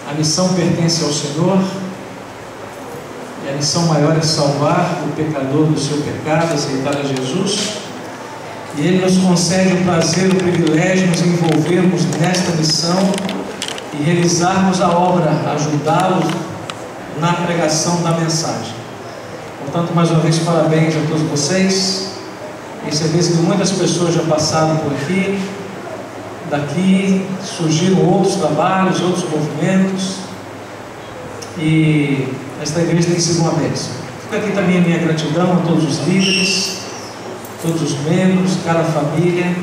A missão pertence ao Senhor, e a missão maior é salvar o pecador do seu pecado, aceitar a Jesus, e Ele nos concede o prazer, o privilégio de nos envolvermos nesta missão e realizarmos a obra, ajudá-los na pregação da mensagem. Portanto, mais uma vez, parabéns a todos vocês. Tenho certeza que muitas pessoas já passaram por aqui. Daqui surgiram outros trabalhos, outros movimentos, e esta igreja tem sido uma bênção. Fica aqui também a minha gratidão a todos os líderes, todos os membros, cada família,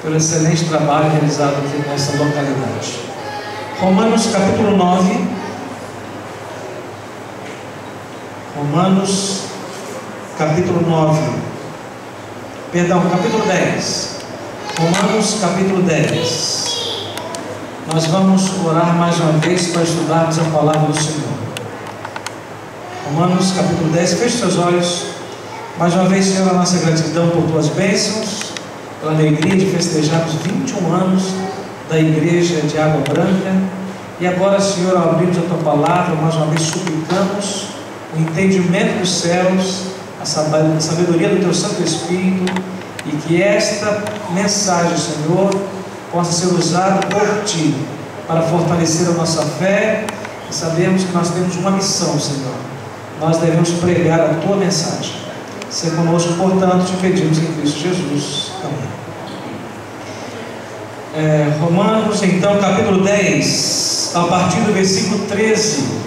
pelo excelente trabalho realizado aqui nessa localidade. Romanos capítulo 9. Romanos capítulo 9. Perdão, capítulo 10. Romanos capítulo 10. Nós vamos orar mais uma vez para estudarmos a palavra do Senhor. Romanos capítulo 10. Feche seus olhos. Mais uma vez, Senhor, a nossa gratidão por tuas bênçãos, pela alegria de festejarmos 21 anos da igreja de Água Branca. E agora, Senhor, ao abrirmos a tua palavra, mais uma vez suplicamos o entendimento dos céus, a sabedoria do teu Santo Espírito, e que esta mensagem, Senhor, possa ser usada por Ti para fortalecer a nossa fé. E sabemos que nós temos uma missão, Senhor. Nós devemos pregar a Tua mensagem. Se conosco, portanto, te pedimos em Cristo Jesus. Amém. Romanos, então, capítulo 10, a partir do versículo 13.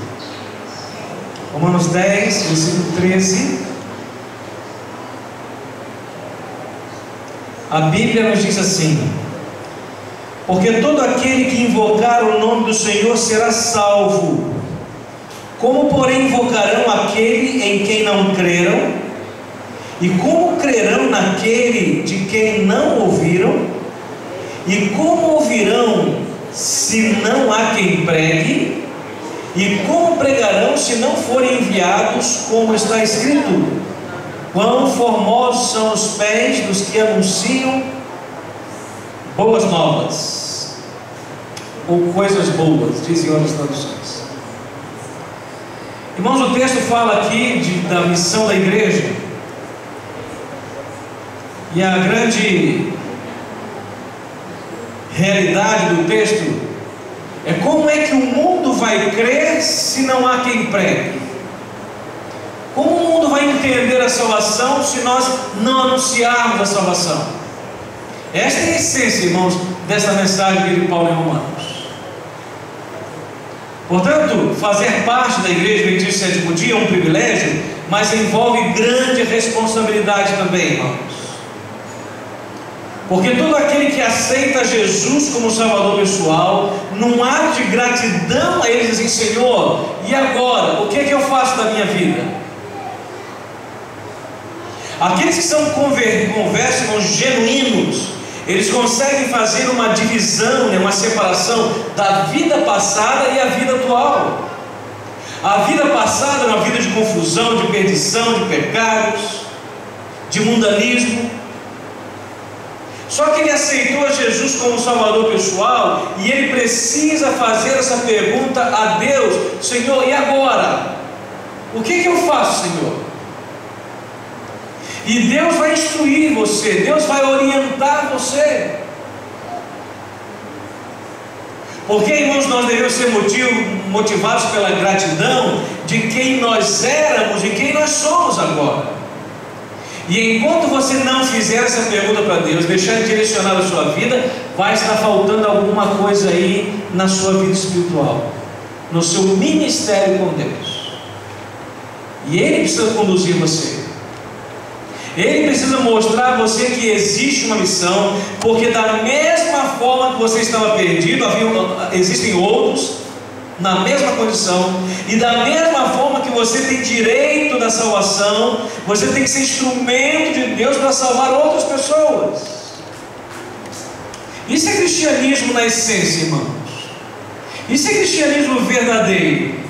Romanos 10, versículo 13. A Bíblia nos diz assim: porque todo aquele que invocar o nome do Senhor será salvo. Como, porém, invocarão aquele em quem não creram? E como crerão naquele de quem não ouviram? E como ouvirão se não há quem pregue? E como pregarão se não forem enviados, como está escrito? Quão formosos são os pés dos que anunciam boas novas, ou coisas boas, dizem outras traduções. Irmãos, o texto fala aqui da missão da igreja, e a grande realidade do texto é como é que o mundo vai crer se não há quem pregue. Como o mundo vai entender a salvação se nós não anunciarmos a salvação? Esta é a essência, irmãos, desta mensagem de Paulo em Romanos. Portanto, fazer parte da igreja do sétimo dia é um privilégio, mas envolve grande responsabilidade também, irmãos. Porque todo aquele que aceita Jesus como Salvador pessoal, num ato de gratidão a Ele, diz assim: Senhor, e agora? O que é que eu faço da minha vida? Aqueles que são conversos, genuínos, eles conseguem fazer uma divisão, uma separação da vida passada e a vida atual. A vida passada era uma vida de confusão, de perdição, de pecados, de mundanismo. Só que ele aceitou a Jesus como Salvador pessoal, e ele precisa fazer essa pergunta a Deus: Senhor, e agora? O que eu faço, Senhor? E Deus vai instruir você, Deus vai orientar você. Porque, irmãos, nós devemos ser motivados pela gratidão de quem nós éramos e quem nós somos agora. E enquanto você não fizer essa pergunta para Deus, deixar de direcionar a sua vida, vai estar faltando alguma coisa aí na sua vida espiritual, no seu ministério com Deus. E Ele precisa conduzir você. Ele precisa mostrar a você que existe uma missão, porque da mesma forma que você estava perdido, existem outros na mesma condição, e da mesma forma que você tem direito da salvação, você tem que ser instrumento de Deus para salvar outras pessoas. Isso é cristianismo na essência, irmãos. Isso é cristianismo verdadeiro.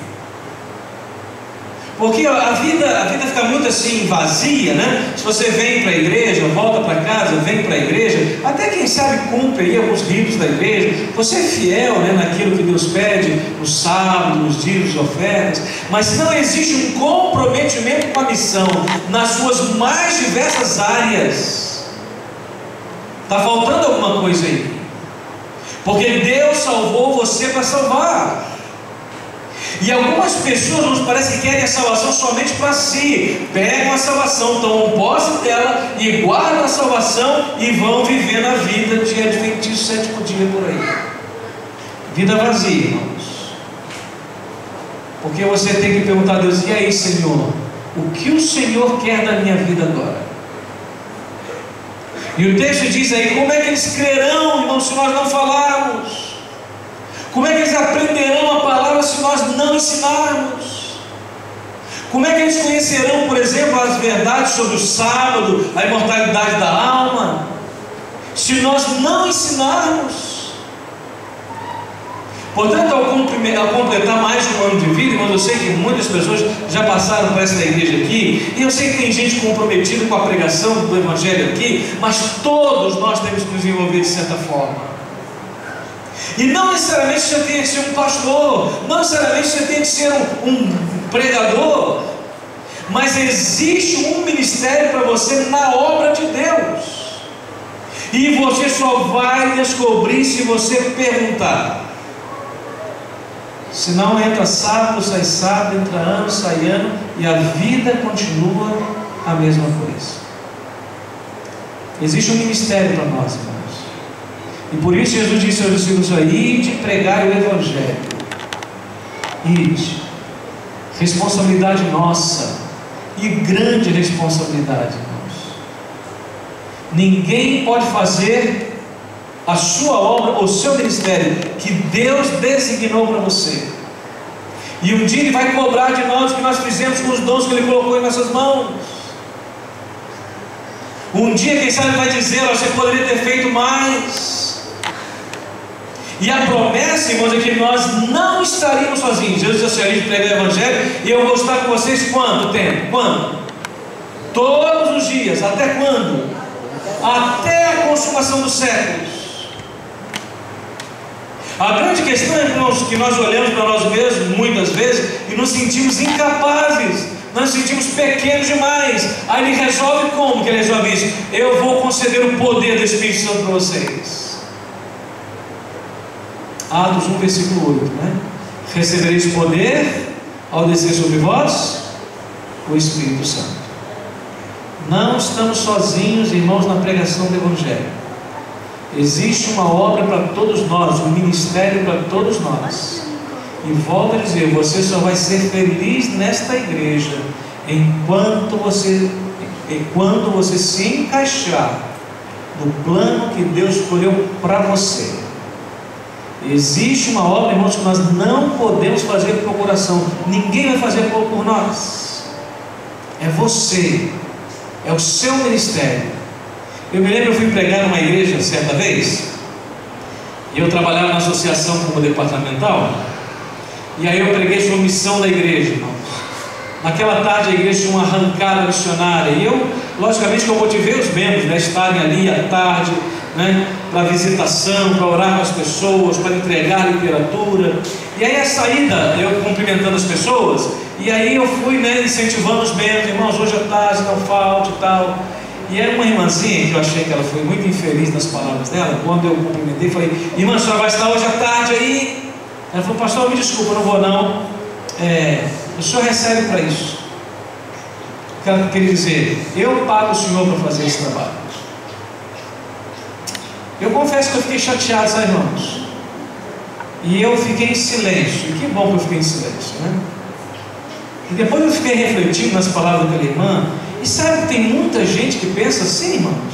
Porque a vida fica muito assim vazia, né? Se você vem para a igreja, volta para casa, vem para a igreja, até quem sabe cumpre aí alguns ritos da igreja, você é fiel, né, naquilo que Deus pede, no sábado, nos dias de ofertas, mas se não existe um comprometimento com a missão nas suas mais diversas áreas, está faltando alguma coisa aí. Porque Deus salvou você para salvar. E algumas pessoas nos parece que querem a salvação somente para si. Pegam a salvação, tomam posse dela e guardam a salvação e vão vivendo a vida de adventício sétimo dia por aí. Vida vazia, irmãos. Porque você tem que perguntar a Deus: e aí, Senhor, o que o Senhor quer da minha vida agora? E o texto diz aí: como é que eles crerão, irmãos, se nós não falarmos? Como é que eles aprenderão a palavra se nós não ensinarmos? Como é que eles conhecerão, por exemplo, as verdades sobre o sábado, a imortalidade da alma, se nós não ensinarmos? Portanto, ao completar mais um ano de vida, irmãos, eu sei que muitas pessoas já passaram por essa igreja aqui, e eu sei que tem gente comprometida com a pregação do Evangelho aqui, mas todos nós temos que nos envolver de certa forma. E não necessariamente você tem que ser um pastor, não necessariamente você tem que ser um pregador, mas existe um ministério para você na obra de Deus, e você só vai descobrir se você perguntar. Senão entra sábado, sai sábado, entra ano, sai ano, e a vida continua a mesma coisa. Existe um ministério para nós, irmãos. E por isso Jesus disse aos discípulos: ide pregar o Evangelho. Ide. Responsabilidade nossa, e grande responsabilidade, irmãos. Ninguém pode fazer a sua obra, o seu ministério, que Deus designou para você. E um dia Ele vai cobrar de nós o que nós fizemos com os dons que Ele colocou em nossas mãos. Um dia, quem sabe, Ele vai dizer: você poderia ter feito mais. E a promessa, irmãos, é que nós não estaríamos sozinhos. Jesus disse assim: de pregar o Evangelho, e eu vou estar com vocês quanto tempo? Quando? Todos os dias. Até quando? Até a consumação dos séculos. A grande questão é que nós olhamos para nós mesmos muitas vezes e nos sentimos incapazes, nós nos sentimos pequenos demais. Aí Ele resolve como que Ele resolve isso? Eu vou conceder o poder do Espírito Santo para vocês. Atos 1, versículo 8, né? Recebereis poder ao descer sobre vós o Espírito Santo. Não estamos sozinhos, irmãos, na pregação do Evangelho. Existe uma obra para todos nós, um ministério para todos nós. E volto a dizer: você só vai ser feliz nesta igreja quando você se encaixar no plano que Deus escolheu para você. Existe uma obra, irmãos, que nós não podemos fazer por procuração. Ninguém vai fazer por nós. É você, é o seu ministério. Eu me lembro, eu fui pregar numa igreja certa vez, e eu trabalhava na associação como departamental, e aí eu preguei sobre a missão da igreja, irmãos. Naquela tarde a igreja tinha uma arrancada missionária, e eu, logicamente, que eu motivei os membros, né, estarem ali à tarde, né, para visitação, para orar com as pessoas, para entregar literatura. E aí a saída, eu cumprimentando as pessoas, e aí eu fui, né, incentivando os membros: irmãos, hoje à tarde não falte e tal. E era uma irmãzinha que eu achei que ela foi muito infeliz nas palavras dela. Quando eu cumprimentei, falei: irmã, a senhora vai estar hoje à tarde aí? Ela falou: pastor, me desculpa, eu não vou não. O senhor recebe para isso. Eu queria dizer: eu pago o senhor para fazer esse trabalho. Eu confesso que eu fiquei chateado, sabe, irmãos? E eu fiquei em silêncio. E que bom que eu fiquei em silêncio, né? E depois eu fiquei refletindo nas palavras daquela irmã. E sabe que tem muita gente que pensa assim, irmãos?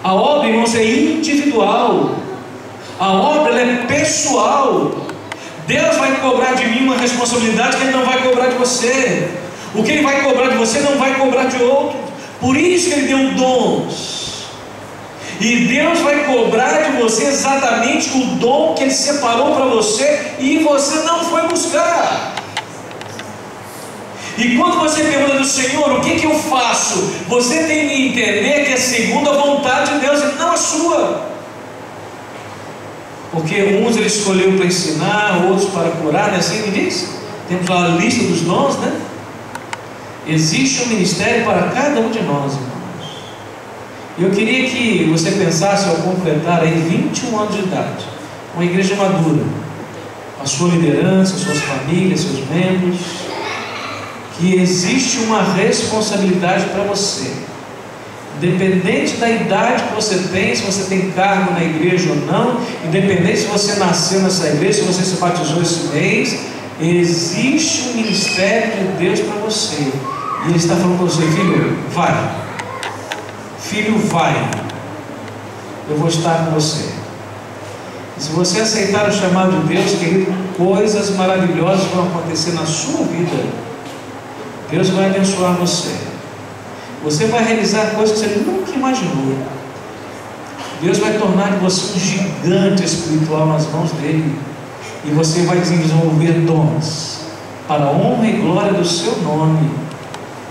A obra, irmãos, é individual. A obra, ela é pessoal. Deus vai cobrar de mim uma responsabilidade que Ele não vai cobrar de você. O que Ele vai cobrar de você não vai cobrar de outro. Por isso que Ele deu dons. E Deus vai cobrar de você exatamente o dom que Ele separou para você e você não foi buscar. E quando você pergunta do Senhor: o que eu faço? Você tem que entender que é segundo a vontade de Deus e não a sua. Porque uns ele escolheu para ensinar, outros para curar, não é assim que diz? Temos lá a lista dos dons, né? Existe um ministério para cada um de nós, irmãos. Eu queria que você pensasse ao completar aí 21 anos de idade, uma igreja madura, a sua liderança, suas famílias, seus membros, que existe uma responsabilidade para você. Independente da idade que você tem, se você tem cargo na igreja ou não, independente se você nasceu nessa igreja, se você se batizou esse mês, existe um ministério de Deus para você. E Ele está falando para você: filho, vai. Filho, vai. Eu vou estar com você. E se você aceitar o chamado de Deus, querido, coisas maravilhosas vão acontecer na sua vida. Deus vai abençoar você. Você vai realizar coisas que você nunca imaginou. Deus vai tornar de você um gigante espiritual nas mãos dele. E você vai desenvolver dons para a honra e glória do seu nome.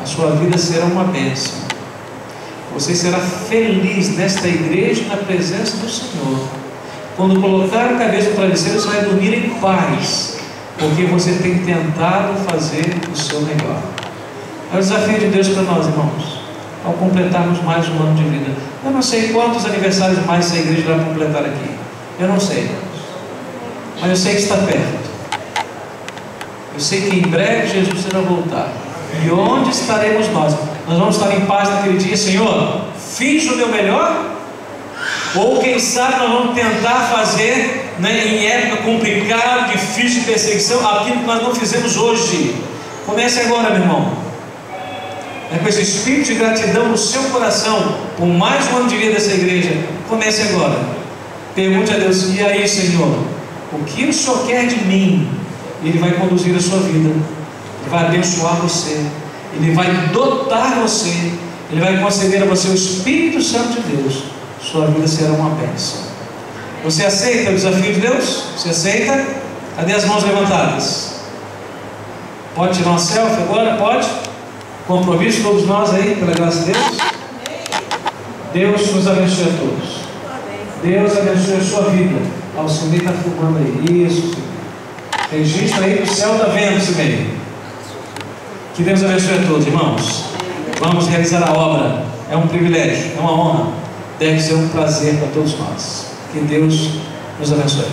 A sua vida será uma bênção. Você será feliz nesta igreja e na presença do Senhor. Quando colocar a cabeça no travesseiro, você vai dormir em paz, porque você tem tentado fazer o seu melhor. É o desafio de Deus para nós, irmãos, ao completarmos mais um ano de vida. Eu não sei quantos aniversários mais essa igreja vai completar aqui. Eu não sei, mas eu sei que está perto. Eu sei que em breve Jesus irá voltar. E onde estaremos nós? Nós vamos estar em paz naquele dia. Senhor, fiz o meu melhor? Ou quem sabe nós vamos tentar fazer, né, em época complicada, difícil de perseguição, aquilo que nós não fizemos hoje. Comece agora, meu irmão. Com esse espírito de gratidão no seu coração por mais um ano de vida dessa igreja. Comece agora. Pergunte a Deus: e aí, Senhor, o que o Senhor quer de mim? Ele vai conduzir a sua vida. Ele vai abençoar você. Ele vai dotar você. Ele vai conceder a você o Espírito Santo de Deus. Sua vida será uma bênção. Você aceita o desafio de Deus? Você aceita? Cadê as mãos levantadas? Pode tirar uma selfie agora? Pode? Compromisso todos nós aí, pela graça de Deus. Deus nos abençoe a todos. Deus abençoe a sua vida. O Simei está filmando aí. Isso, Simei. Registro aí que o céu está vendo, Simei. Que Deus abençoe a todos, irmãos. Vamos realizar a obra. É um privilégio, é uma honra. Deve ser um prazer para todos nós. Que Deus nos abençoe.